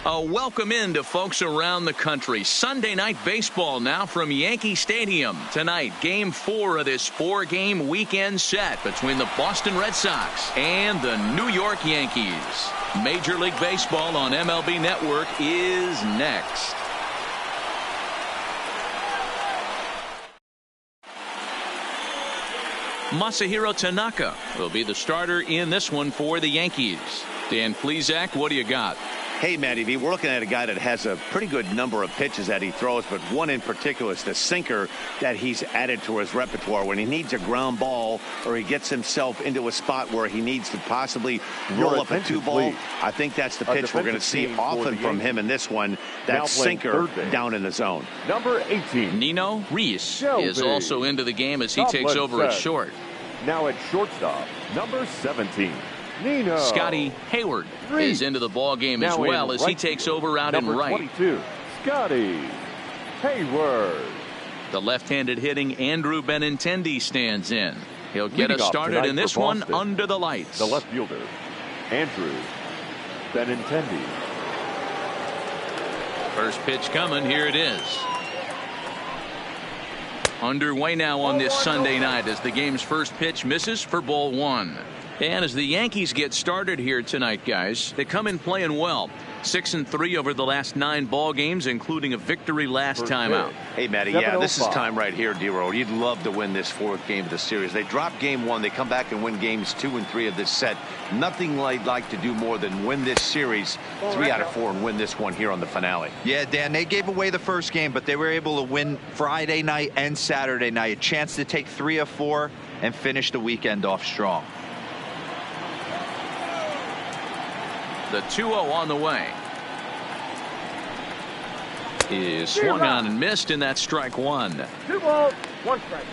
Welcome in to folks around the country. Sunday night baseball now from Yankee Stadium. Tonight, Game 4 of this 4-game weekend set between the Boston Red Sox and the New York Yankees. Major League Baseball on MLB Network is next. Masahiro Tanaka will be the starter in this one for the Yankees. Dan Plesac, what do you got? Hey, MLBThe, we're looking at a guy that has a pretty good number of pitches that he throws, but one in particular is the sinker that he's added to his repertoire. When he needs a ground ball or he gets himself into a spot where he needs to possibly roll up a 2-ball, I think that's the pitch we're going to see often from him in this one, that sinker down in the zone. Number 18. Nino Reese is also into the game as he takes over at short. Now at shortstop, number 17. Nino. Scotty Hayward is into the ball game as well as he takes over out in right. 22, Scotty Hayward. The left-handed hitting Andrew Benintendi stands in. He'll get us started in this one under the lights. The left fielder, Andrew Benintendi. First pitch coming. Here it is. Underway now on this Sunday night as the game's first pitch misses for ball 1. And as the Yankees get started here tonight, guys, they come in playing well. 6-3 over the last 9 ball games, including a victory last time out. Hey, Matty, yeah, this is time right here, D-Road. You'd love to win this 4th game of the series. They drop game 1. They come back and win games 2 and 3 of this set. Nothing they'd like to do more than win this series 3 out of 4 and win this one here on the finale. Yeah, Dan, they gave away the first game, but they were able to win Friday night and Saturday night. A chance to take 3 of 4 and finish the weekend off strong. The 2-0 on the way. Is swung on and missed, and that's strike 1. 2 balls, 1 strike.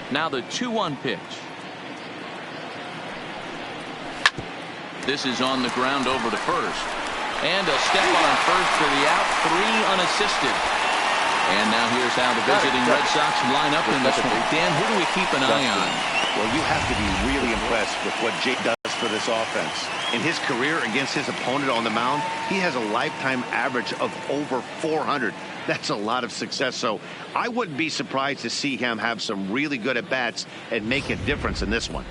Now the 2-1 pitch. This is on the ground over to first. And a step on first for the out. 3 unassisted. And now here's how the visiting Red Sox line up in this one. Dan, who do we keep an eye on? Well, you have to be really impressed with what Jake does for this offense. In his career against his opponent on the mound, he has a lifetime average of over 400. That's a lot of success. So I wouldn't be surprised to see him have some really good at-bats and make a difference in this one.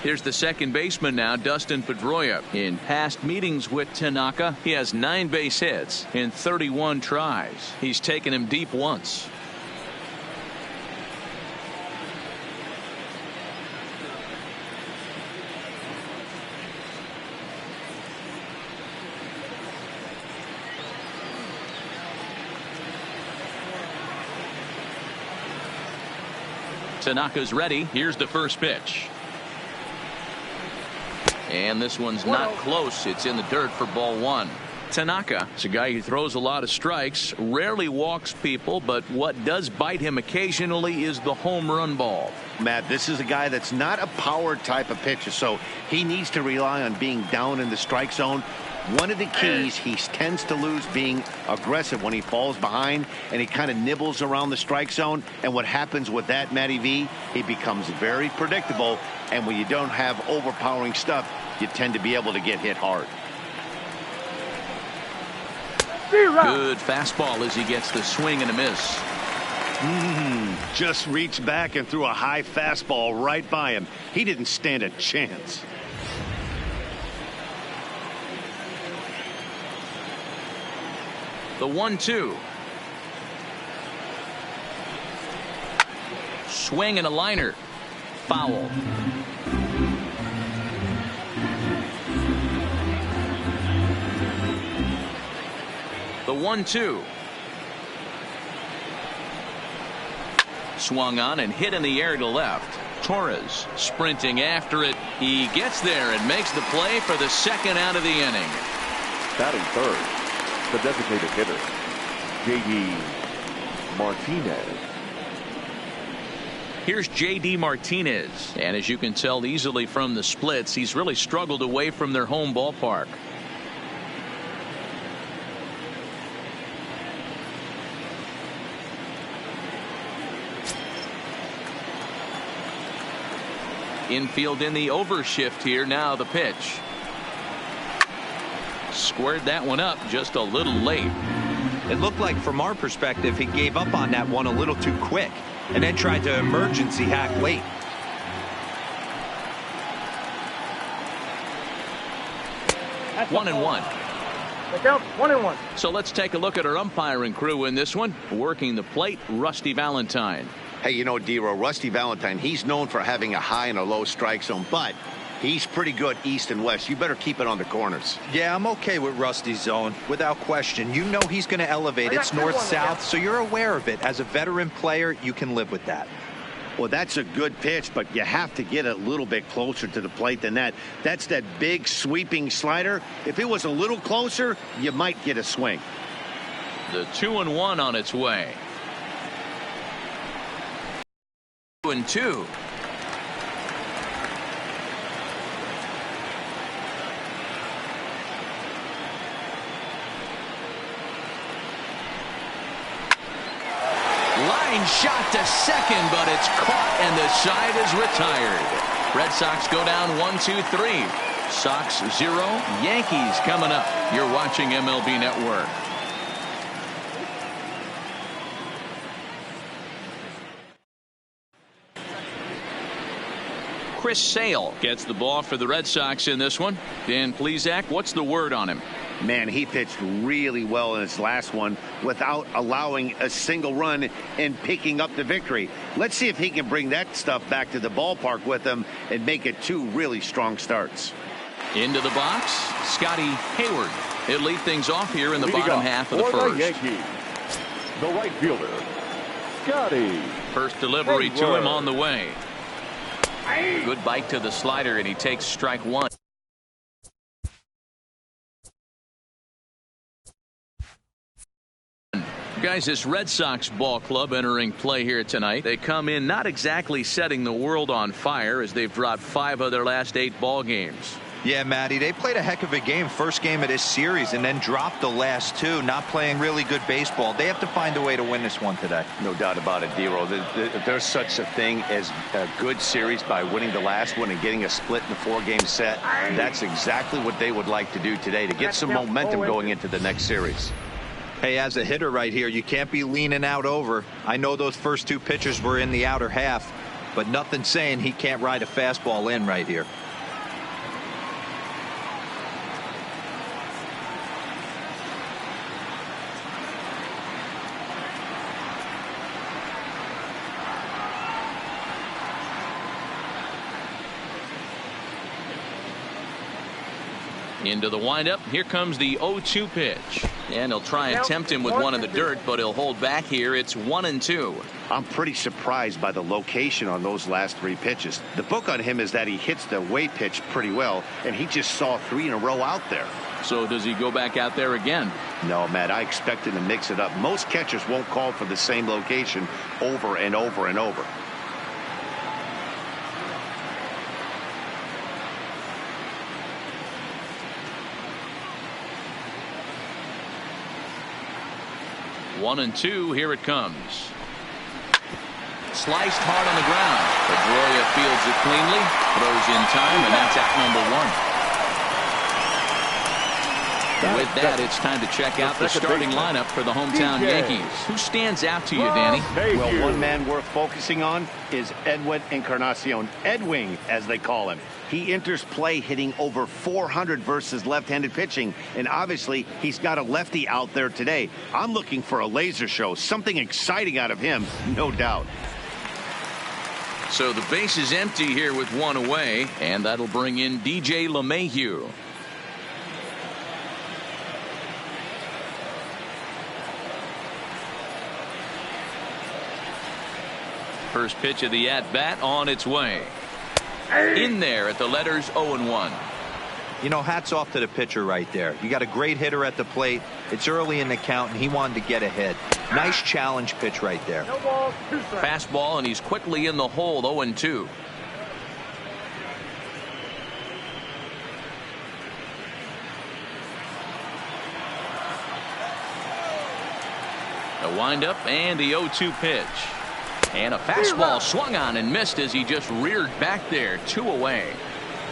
Here's the second baseman now, Dustin Pedroia. In past meetings with Tanaka, he has 9 base hits in 31 tries. He's taken him deep once. Tanaka's ready. Here's the first pitch. And this one's not close. It's in the dirt for ball 1. Tanaka is a guy who throws a lot of strikes, rarely walks people, but what does bite him occasionally is the home run ball. Matt, this is a guy that's not a power type of pitcher, so he needs to rely on being down in the strike zone. One of the keys, he tends to lose being aggressive when he falls behind and he kind of nibbles around the strike zone. And what happens with that, MLBThe, he becomes very predictable. And when you don't have overpowering stuff, you tend to be able to get hit hard. Good fastball as he gets the swing and a miss. Just reached back and threw a high fastball right by him. He didn't stand a chance. The 1-2. Swing and a liner. Foul. The 1-2. Swung on and hit in the air to left. Torres sprinting after it. He gets there and makes the play for the second out of the inning. Batting third, the designated hitter, J.D. Martinez. Here's J.D. Martinez. And as you can tell easily from the splits, he's really struggled away from their home ballpark. Infield in the overshift here. Now the pitch. Squared that one up just a little late. It looked like, from our perspective, he gave up on that one a little too quick and then tried to emergency hack late. That's 1-1. Look out, 1-1. So let's take a look at our umpiring crew in this one. Working the plate, Rusty Valentine. Hey, you know, D-Row, Rusty Valentine, he's known for having a high and a low strike zone, but he's pretty good east and west. You better keep it on the corners. Yeah, I'm okay with Rusty's zone, without question. You know he's going to elevate. It's north-south, so you're aware of it. As a veteran player, you can live with that. Well, that's a good pitch, but you have to get a little bit closer to the plate than that. That's that big sweeping slider. If it was a little closer, you might get a swing. The 2-1 on its way. 2-2. Line shot to second, but it's caught and the side is retired. Red Sox go down 1-2-3. Sox 0, Yankees coming up. You're watching MLB Network. Chris Sale gets the ball for the Red Sox in this one. Dan Plesac, what's the word on him? Man, he pitched really well in his last one without allowing a single run and picking up the victory. Let's see if he can bring that stuff back to the ballpark with him and make it 2 really strong starts. Into the box, Scotty Hayward. He'll lead things off here in the bottom half of the first. The Yankees, the right fielder, Scotty. First delivery to him on the way. Good bite to the slider, and he takes strike one. Guys, this Red Sox ball club entering play here tonight. They come in not exactly setting the world on fire as they've dropped 5 of their last 8 ball games. Yeah, Matty, they played a heck of a game, first game of this series, and then dropped the last 2, not playing really good baseball. They have to find a way to win this one today. No doubt about it, D-Row. There's such a thing as a good series by winning the last one and getting a split in the 4-game set. That's exactly what they would like to do today to get some momentum going into the next series. Hey, as a hitter right here, you can't be leaning out over. I know those first 2 pitches were in the outer half, but nothing saying he can't ride a fastball in right here. Into the windup. Here comes the 0-2 pitch. And he'll try and tempt him with one in the dirt, but he'll hold back here. It's 1-2. I'm pretty surprised by the location on those last 3 pitches. The book on him is that he hits the away pitch pretty well, and he just saw 3 in a row out there. So does he go back out there again? No, Matt, I expect him to mix it up. Most catchers won't call for the same location over and over and over. One and two. Here it comes. Sliced hard on the ground. Pedroia fields it cleanly, throws in time, and that's out number 1. With that, it's time to check out the starting lineup for the hometown Yankees. Who stands out to you, Danny? Well, one man worth focusing on is Edwin Encarnacion, Edwing, as they call him. He enters play hitting over 400 versus left-handed pitching, and obviously he's got a lefty out there today. I'm looking for a laser show, something exciting out of him, no doubt. So the base is empty here with 1 away, and that'll bring in DJ LeMahieu. First pitch of the at-bat on its way. In there at the letters 0-1. You know, hats off to the pitcher right there. You got a great hitter at the plate. It's early in the count, and he wanted to get ahead. Nice challenge pitch right there. No balls, 2 strikes. Fastball, and he's quickly in the hole, 0-2. A windup and the 0-2 pitch. And a fastball swung on and missed as he just reared back there. 2 away.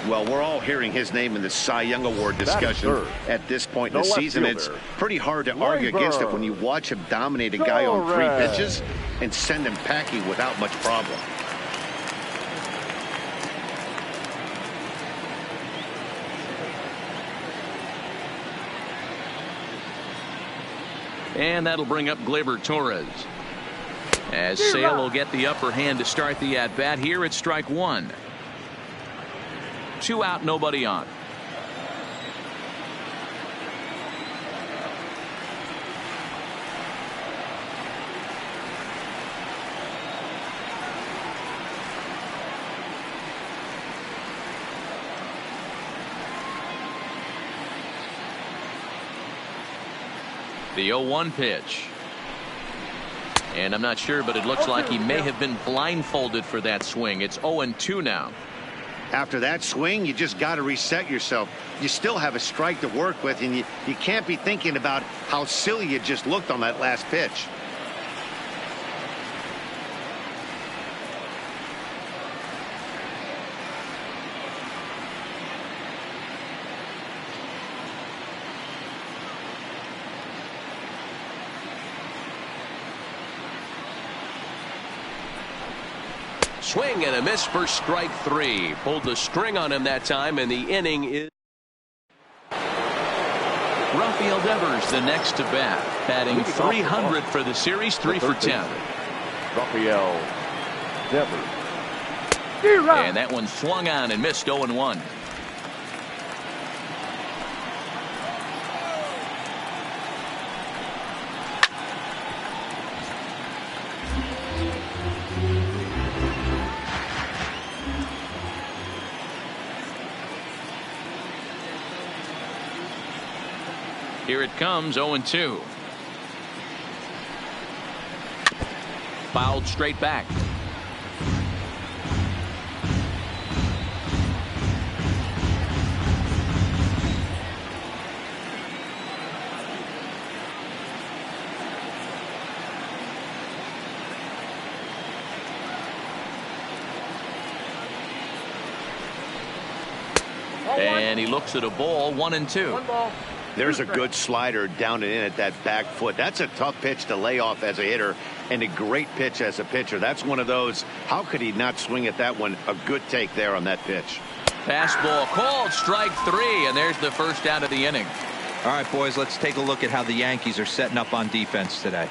Well, we're all hearing his name in the Cy Young Award discussion at this point in the season. It's pretty hard to argue against it when you watch him dominate a guy on 3 pitches and send him packing without much problem. And that'll bring up Gleyber Torres. As Sale will get the upper hand to start the at-bat here at strike 1. 2 out, nobody on. The 0-1 pitch. And I'm not sure, but it looks like he may have been blindfolded for that swing. It's 0-2 now. After that swing, you just got to reset yourself. You still have a strike to work with, and you can't be thinking about how silly you just looked on that last pitch. Swing and a miss for strike 3. Pulled the string on him that time, and the inning is. Rafael Devers the next to bat, batting 300 for the series, 3 for 10. Rafael Devers. And that one swung on and missed. 0-1. Here it comes, 0-2. Fouled straight back. And he looks at a ball, 1-2. 1 ball. There's a good slider down and in at that back foot. That's a tough pitch to lay off as a hitter, and a great pitch as a pitcher. That's one of those, how could he not swing at that one? A good take there on that pitch. Fastball called, strike 3, and there's the first out of the inning. All right, boys, let's take a look at how the Yankees are setting up on defense today.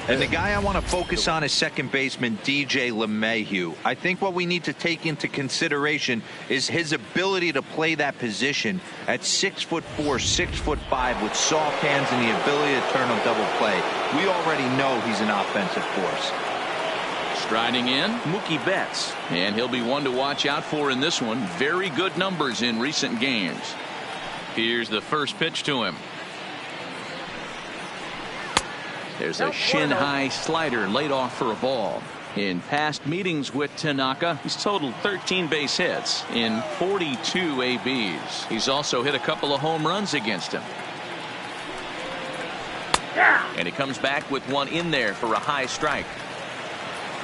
And the guy I want to focus on is second baseman DJ LeMahieu. I think what we need to take into consideration is his ability to play that position at 6'4", 6'5", with soft hands and the ability to turn a double play. We already know he's an offensive force. Striding in, Mookie Betts. And he'll be one to watch out for in this one. Very good numbers in recent games. Here's the first pitch to him. There's a shin-high slider laid off for a ball. In past meetings with Tanaka, he's totaled 13 base hits in 42 ABs. He's also hit a couple of home runs against him. And he comes back with one in there for a high strike.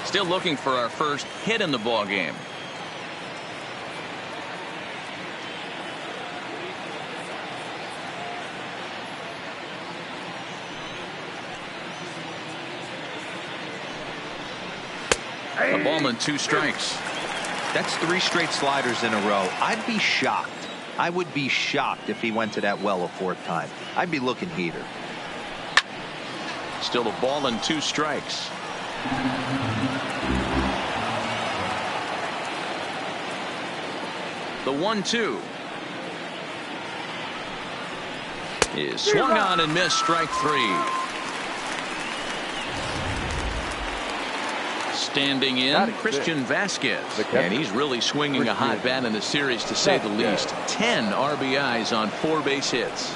Still looking for our first hit in the ball game. A ball and 2 strikes. That's 3 straight sliders in a row. I'd be shocked. I would be shocked if he went to that well a 4th time. I'd be looking heater. Still a ball and 2 strikes. The 1-2 is swung on and missed. Strike 3. Standing in, Christian Vasquez, and he's really swinging a hot bat in the series, to say the least. 10 RBIs on 4 base hits.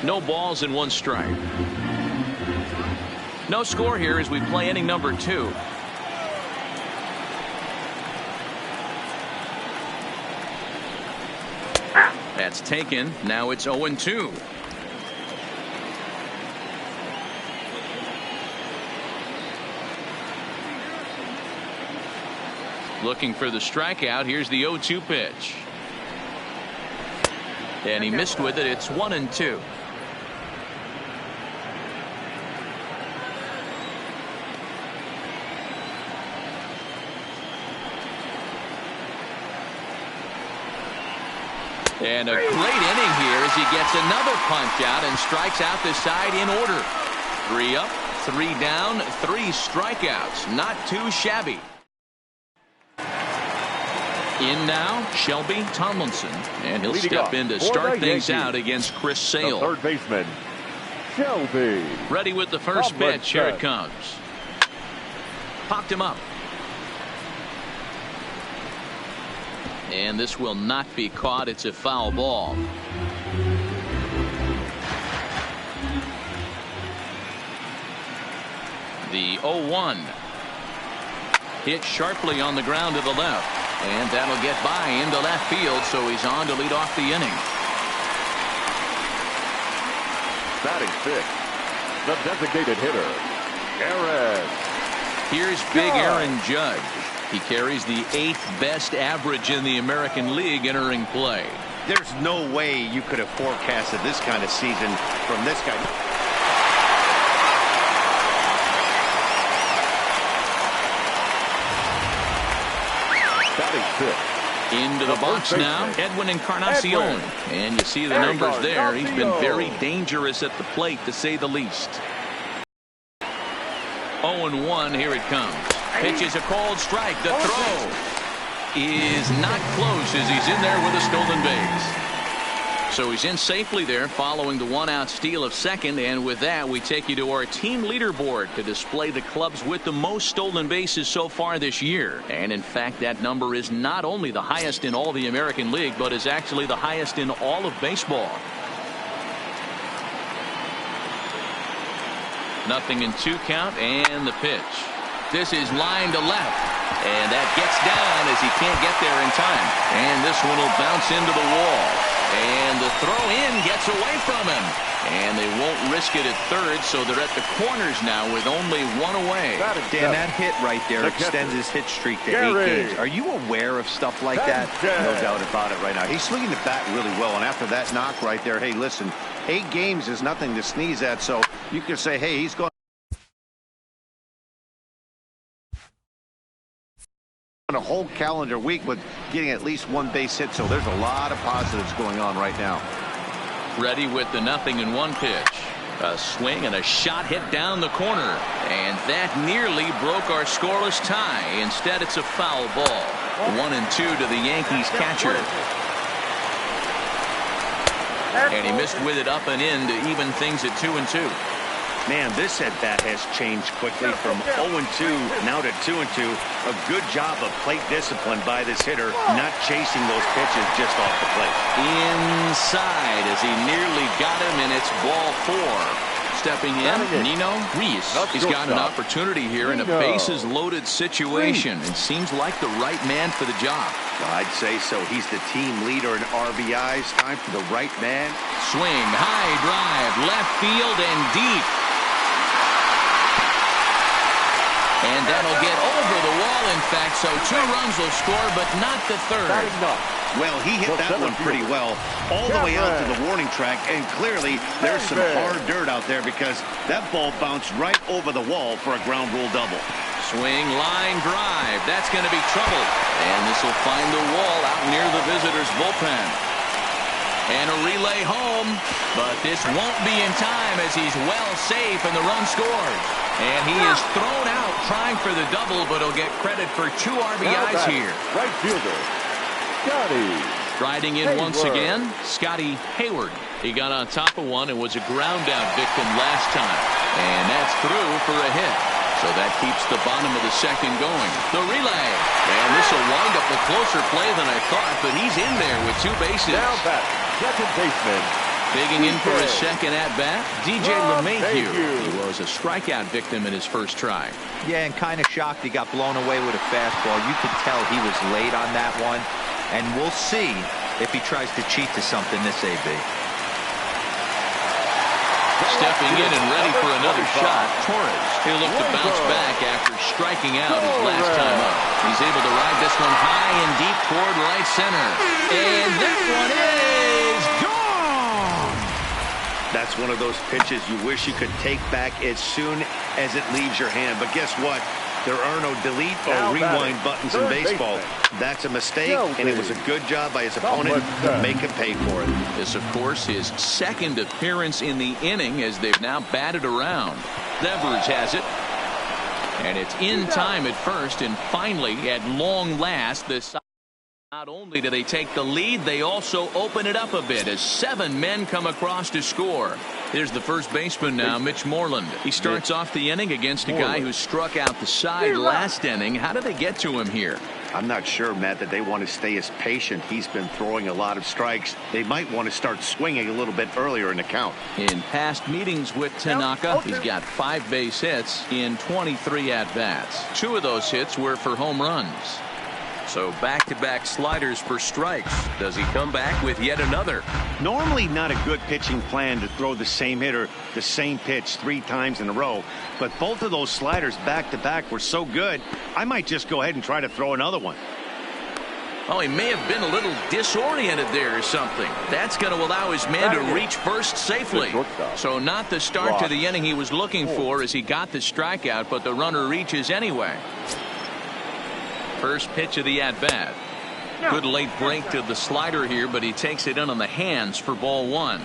No balls and 1 strike. No score here as we play inning number 2. That's taken. Now it's 0-2. Looking for the strikeout. Here's the 0-2 pitch. And he missed with it. It's 1-2. And a great inning here as he gets another punch out and strikes out the side in order. 3 up, 3 down, 3 strikeouts. Not too shabby. In now, Shelby Tomlinson, and he'll step in to start things out against Chris Sale. Third baseman, Shelby. Ready with the first pitch. Here it comes. Popped him up. And this will not be caught. It's a foul ball. The 0-1. Hit sharply on the ground to the left. And that'll get by into left field, so he's on to lead off the inning. Batting 6, the designated hitter, Aaron. Here's big Aaron Judge. He carries the 8th best average in the American League entering play. There's no way you could have forecasted this kind of season from this guy. Into the box now, Edwin Encarnacion. And you see the numbers there. He's been very dangerous at the plate, to say the least. 0-1, here it comes. Pitch is a called strike. The throw is not close as he's in there with a stolen base. So he's in safely there following the 1-out steal of second. And with that, we take you to our team leaderboard to display the clubs with the most stolen bases so far this year. And in fact, that number is not only the highest in all the American League, but is actually the highest in all of baseball. Nothing in 2 count, and the pitch. This is line to left. And that gets down as he can't get there in time. And this one will bounce into the wall. And the throw in gets away from him. And they won't risk it at third, so they're at the corners now with only 1 away. Dan, that hit right there extends his hit streak to 8 games. Are you aware of stuff like that? No doubt about it right now. He's swinging the bat really well, and after that knock right there, hey, listen, 8 games is nothing to sneeze at, so you can say, hey, he's going a whole calendar week with getting at least 1 base hit, so there's a lot of positives going on right now. Ready with the 0-1 pitch. A swing and a shot hit down the corner, and that nearly broke our scoreless tie. Instead, it's a foul ball. 1-2 to the Yankees catcher. And he missed with it up and in to even things at 2-2. Man, this at bat has changed quickly from 0-2 now to 2-2. A good job of plate discipline by this hitter, not chasing those pitches just off the plate. Inside as he nearly got him, and it's ball 4. Stepping in, Nino Ruiz. He's got an opportunity here in a bases-loaded situation, and seems like the right man for the job. Well, I'd say so. He's the team leader in RBIs. Time for the right man. Swing, high drive, left field, and deep. And that'll get over the wall, in fact, so 2 runs will score, but not the third. Well, he hit that one pretty well all the way out to the warning track, and clearly there's some hard dirt out there because that ball bounced right over the wall for a ground rule double. Swing, line drive. That's going to be trouble. And this will find the wall out near the visitors' bullpen. And a relay home, but this won't be in time as he's well safe and the run scored. And he is thrown out trying for the double, but he'll get credit for 2 RBIs here. Right fielder, Scotty. Riding in once again, Scotty Hayward. He got on top of one and was a ground out victim last time. And that's through for a hit. So that keeps the bottom of the second going. The relay. And this will wind up a closer play than I thought, but he's in there with 2 bases. Now back, second baseman. Bigging in for his second at-bat, DJ LeMahieu. He was a strikeout victim in his first try. Yeah, and kind of shocked he got blown away with a fastball. You could tell he was late on that one. And we'll see if he tries to cheat to something this AB. Stepping in and ready for another shot, Torres. He'll look to bounce back after striking out his last time up. He's able to ride this one high and deep toward right center. And that one is gone! That's one of those pitches you wish you could take back as soon as it leaves your hand. But guess what? There are no delete or rewind buttons in baseball. That's a mistake, and it was a good job by his opponent to make him pay for it. This, of course, his second appearance in the inning as they've now batted around. Devers has it. And it's in time at first, and finally, at long last, this not only do they take the lead, they also open it up a bit as 7 men come across to score. Here's the first baseman now, Mitch Moreland. He starts off the inning against a guy who struck out the side last inning. How did they get to him here? I'm not sure, Matt, that they want to stay as patient. He's been throwing a lot of strikes. They might want to start swinging a little bit earlier in the count. In past meetings with Tanaka, he's got 5 base hits in 23 at-bats. 2 of those hits were for home runs. So back-to-back sliders for strikes. Does he come back with yet another? Normally not a good pitching plan to throw the same hitter the same pitch 3 times in a row. But both of those sliders back-to-back were so good, I might just go ahead and try to throw another one. Oh, he may have been a little disoriented there or something. That's going to allow his man to reach first safely. So not the start to the inning he was looking for as he got the strikeout, but the runner reaches anyway. First pitch of the at-bat. Good late break to the slider here, but he takes it in on the hands for ball 1.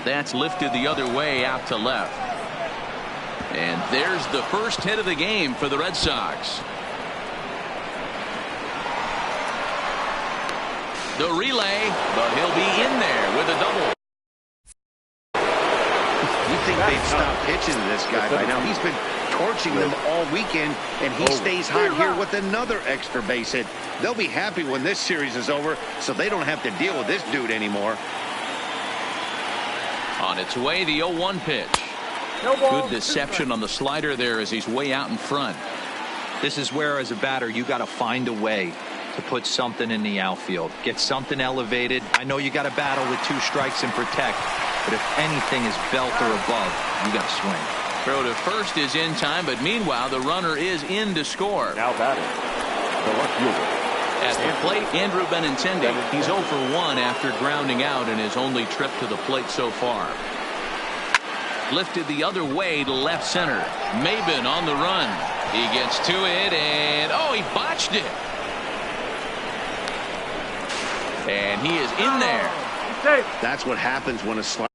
That's lifted the other way out to left. And there's the first hit of the game for the Red Sox. The relay, but he'll be in there with a double. You think they'd stop pitching to this guy by now? He's been torching them all weekend, and he stays hot here with another extra base hit. They'll be happy when this series is over, so they don't have to deal with this dude anymore. On its way, the 0-1 pitch. Good deception on the slider there as he's way out in front. This is where, as a batter, you got to find a way to put something in the outfield. Get something elevated. I know you got to battle with 2 strikes and protect, but if anything is belt or above, you got to swing. Throw to first is in time, but meanwhile, the runner is in to score. Now batting, the left fielder. At the plate, Andrew Benintendi. He's 0 for 1 after grounding out in his only trip to the plate so far. Lifted the other way to left center. Maben on the run. He gets to it, and oh, he botched it. And he is in there. That's what happens when a slider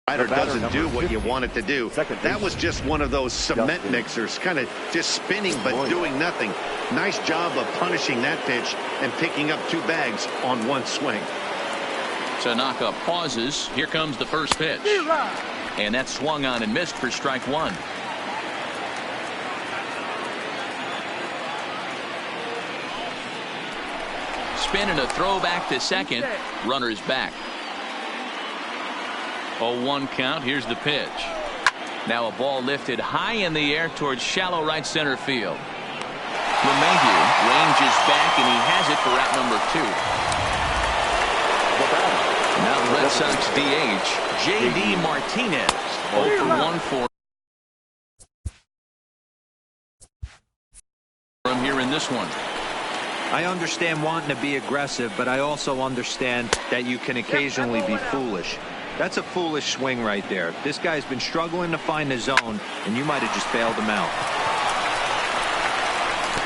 doesn't do what you want it to do. That was just one of those cement mixers, kind of just spinning but doing nothing. Nice job of punishing that pitch and picking up 2 bags on 1 swing. Tanaka pauses. Here comes the first pitch. And that swung on and missed for strike 1. Spin and a throw back to second. Runner's back. 0-1 count. Here's the pitch. Now a ball lifted high in the air towards shallow right center field. LeMahieu ranges back, and he has it for out number 2. Now the Red Sox DH, J.D. Martinez. 0 for 1 for him here in this one. I understand wanting to be aggressive, but I also understand that you can occasionally be foolish. That's a foolish swing right there. This guy's been struggling to find the zone, and you might have just bailed him out.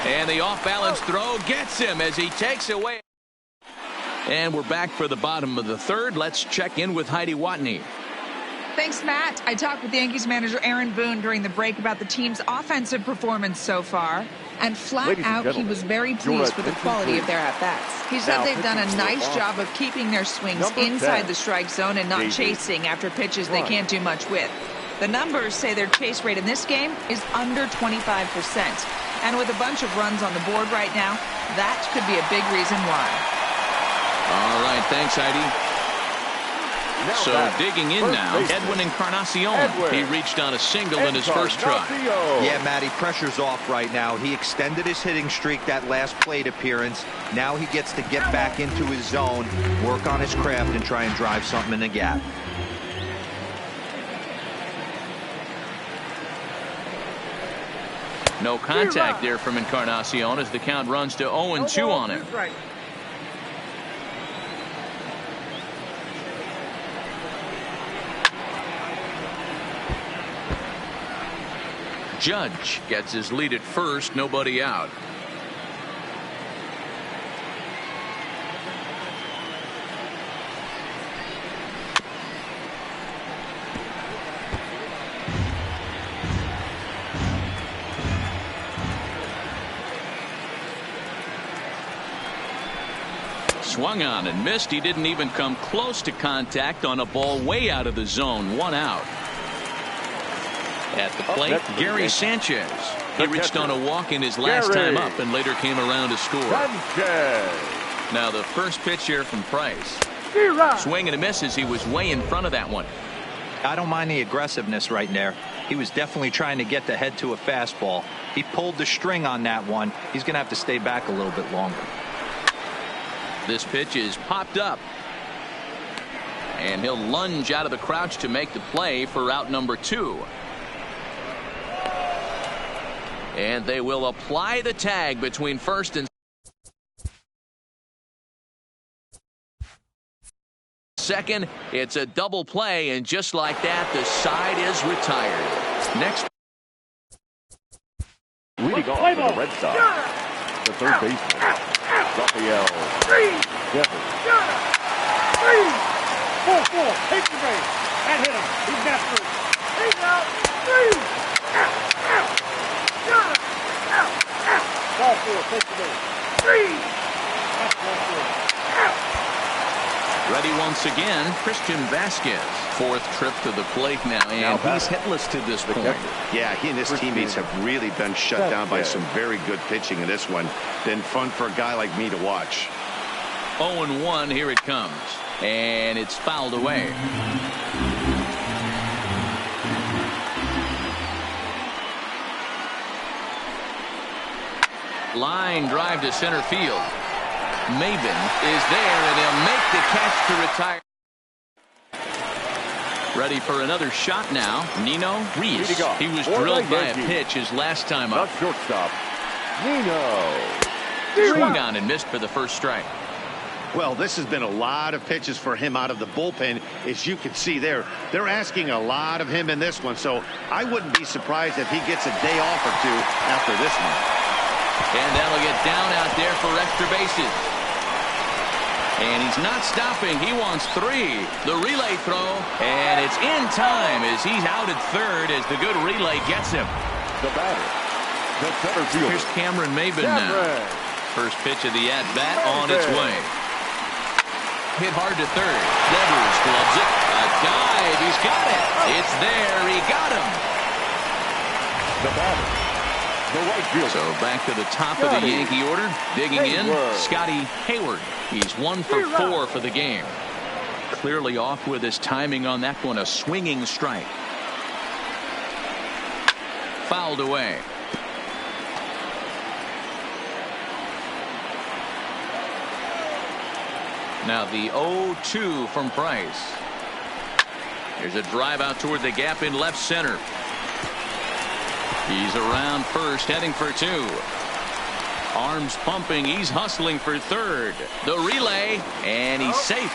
And the off-balance throw gets him as he takes away. And we're back for the bottom of the 3rd. Let's check in with Heidi Watney. Thanks, Matt. I talked with Yankees manager Aaron Boone during the break about the team's offensive performance so far. And flat out, he was very pleased with the quality of their at-bats. He said they've done a nice job of keeping their swings inside the strike zone and not chasing after pitches they can't do much with. The numbers say their chase rate in this game is under 25%. And with a bunch of runs on the board right now, that could be a big reason why. All right, thanks, Heidi. So digging in now, Edwin Encarnacion. He reached on a single in his first try. Yeah, Matty, pressure's off right now. He extended his hitting streak that last plate appearance. Now he gets to get back into his zone, work on his craft, and try and drive something in the gap. No contact there from Encarnacion as the count runs to 0-2 on him. Judge gets his lead at first, nobody out. Swung on and missed. He didn't even come close to contact on a ball way out of the zone. 1 out. At the plate, Gary Sanchez. He reached on a walk in his last time up and later came around to score. Now the first pitch here from Price. Swing and a miss as he was way in front of that one. I don't mind the aggressiveness right there. He was definitely trying to get the head to a fastball. He pulled the string on that one. He's going to have to stay back a little bit longer. This pitch is popped up. And he'll lunge out of the crouch to make the play for out number 2. And they will apply the tag between first and second. It's a double play, and just like that, the side is retired. Next. Leading off for the Red Sox, the third baseman, Raphael. 4-4, take the base. That hit him. He's got through. He's out. 4, take the base. Ready once again, Christian Vasquez. 4th trip to the plate now, and he's hitless to this point. Yeah, he and his teammates have really been shut down by some very good pitching in this one. Been fun for a guy like me to watch. 0-1, here it comes. And it's fouled away. Line drive to center field. Maben is there, and he'll make the catch to retire. Ready for another shot now. Nino Reese. He was drilled by a pitch his last time up. Shortstop, Nino. Swung on and missed for the first strike. Well, this has been a lot of pitches for him out of the bullpen. As you can see there, they're asking a lot of him in this one, so I wouldn't be surprised if he gets a day off or 2 after this one. And that'll get down out there for extra bases. And he's not stopping. He wants 3. The relay throw, and it's in time as he's out at third as the good relay gets him. The batter, the center fielder. Here's Cameron Maben now. First pitch of the at-bat on its way. Hit hard to third. Devers gloves it. A dive. He's got it. It's there. He got him. The batter, the right fielder. So back to the top of the Yankee order. Digging in, Scotty Hayward. He's 1 for 4 for the game. Clearly off with his timing on that one. A swinging strike. Fouled away. Now the 0-2 from Price. Here's a drive out toward the gap in left center. He's around first, heading for 2. Arms pumping. He's hustling for third. The relay, and he's safe.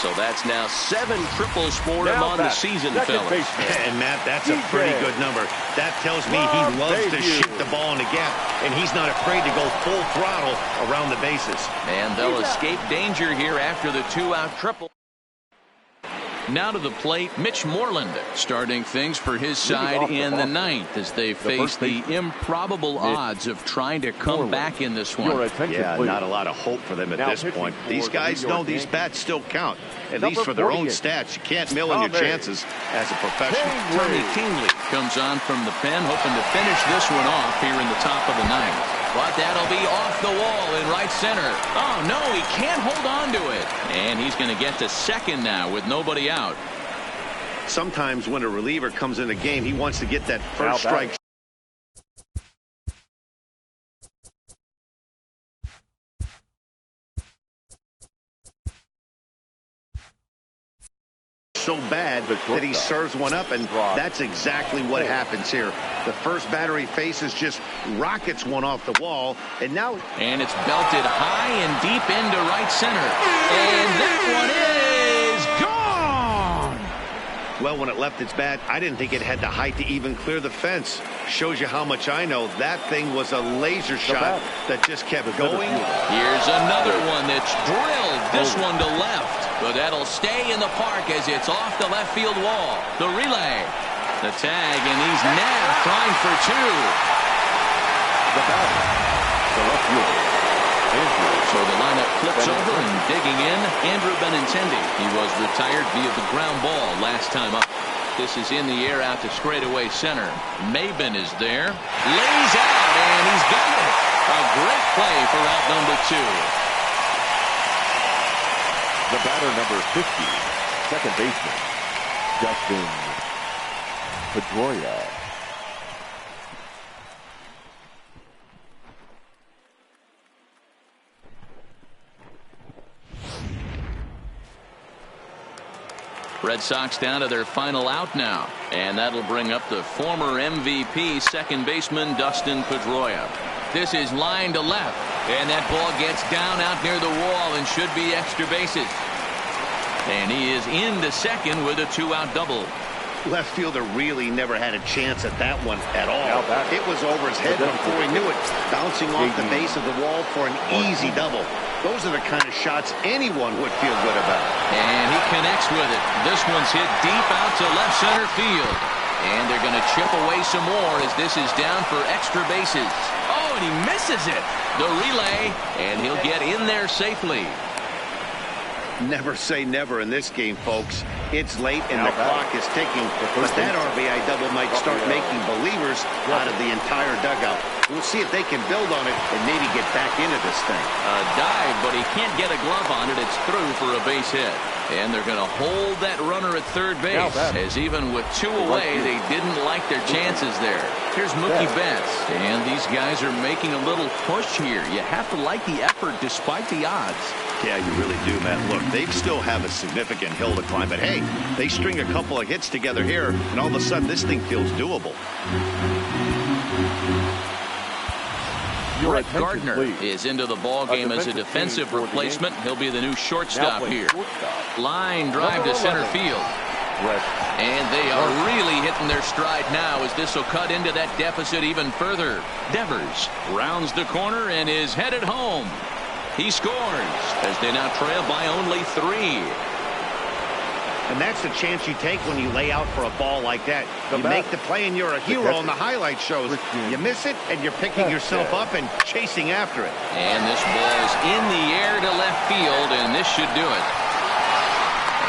So that's now 7 triples for him on the season, fellas. And Matt, that's a pretty good number. That tells me he loves to shoot the ball in the gap, and he's not afraid to go full throttle around the bases. And they'll escape danger here after the 2-out triple. Now to the plate, Mitch Moreland starting things for his side in the 9th as they face the improbable odds of trying to come back in this one. Yeah, not a lot of hope for them at this point. These guys know these bats still count, at least for their own stats. You can't mill in your chances as a professional. Tony Kingley comes on from the pen, hoping to finish this one off here in the top of the 9th. But that'll be off the wall in right center. Oh, no, he can't hold on to it. And he's going to get to second now with nobody out. Sometimes when a reliever comes in a game, he wants to get that first strike. So bad that he serves one up, and that's exactly what happens here. The first batter he faces just rockets one off the wall, and now it's belted high and deep into right center, and that one is gone. Well, when it left its bat, I didn't think it had the height to even clear the fence. Shows you how much I know. That thing was a laser shot that just kept going. Here's another one that's drilled. This one to left. But that'll stay in the park as it's off the left field wall. The relay. The tag, and he's nabbed, trying for two. The batter, the left fielder, Andrew. So the lineup flips over, and digging in, Andrew Benintendi. He was retired via the ground ball last time up. This is in the air out to straightaway center. Maben is there. Lays out, and he's got it. A great play for out number two. The batter, number 50, second baseman, Dustin Pedroia. Red Sox down to their final out now, and that'll bring up the former MVP second baseman Dustin Pedroia. This is line to left, and that ball gets down out near the wall and should be extra bases. And he is into second with a two-out double. Left fielder really never had a chance at that one at all. It was over his head before he knew it, bouncing off the base of the wall for an easy double. Those are the kind of shots anyone would feel good about. And he connects with it. This one's hit deep out to left center field. And they're going to chip away some more as this is down for extra bases. Oh, and he misses it. The relay, and he'll get in there safely. Never say never in this game, folks. It's late and the clock is ticking, but that RBI double might start making believers out of the entire dugout. We'll see if they can build on it and maybe get back into this thing. A dive, but he can't get a glove on it. It's through for a base hit. And they're going to hold that runner at third base, as even with two away, they didn't like their chances there. Here's Mookie Betts, and these guys are making a little push here. You have to like the effort despite the odds. Yeah, you really do, man. Look, they still have a significant hill to climb, but hey, they string a couple of hits together here, and all of a sudden this thing feels doable. Brett Gardner is into the ball game as a defensive replacement. He'll be the new shortstop here. Line drive to center field. And they are really hitting their stride now as this will cut into that deficit even further. Devers rounds the corner and is headed home. He scores as they now trail by only 3. And that's the chance you take when you lay out for a ball like that. You make the play and you're a hero on the highlight shows. You miss it and you're picking yourself up and chasing after it. And this ball's in the air to left field, and this should do it.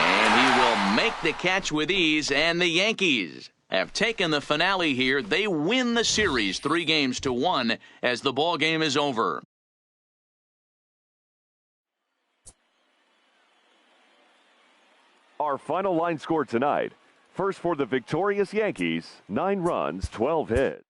And he will make the catch with ease, and the Yankees have taken the finale here. They win the series 3-1 as the ball game is over. Our final line score tonight. First for the victorious Yankees, 9 runs, 12 hits.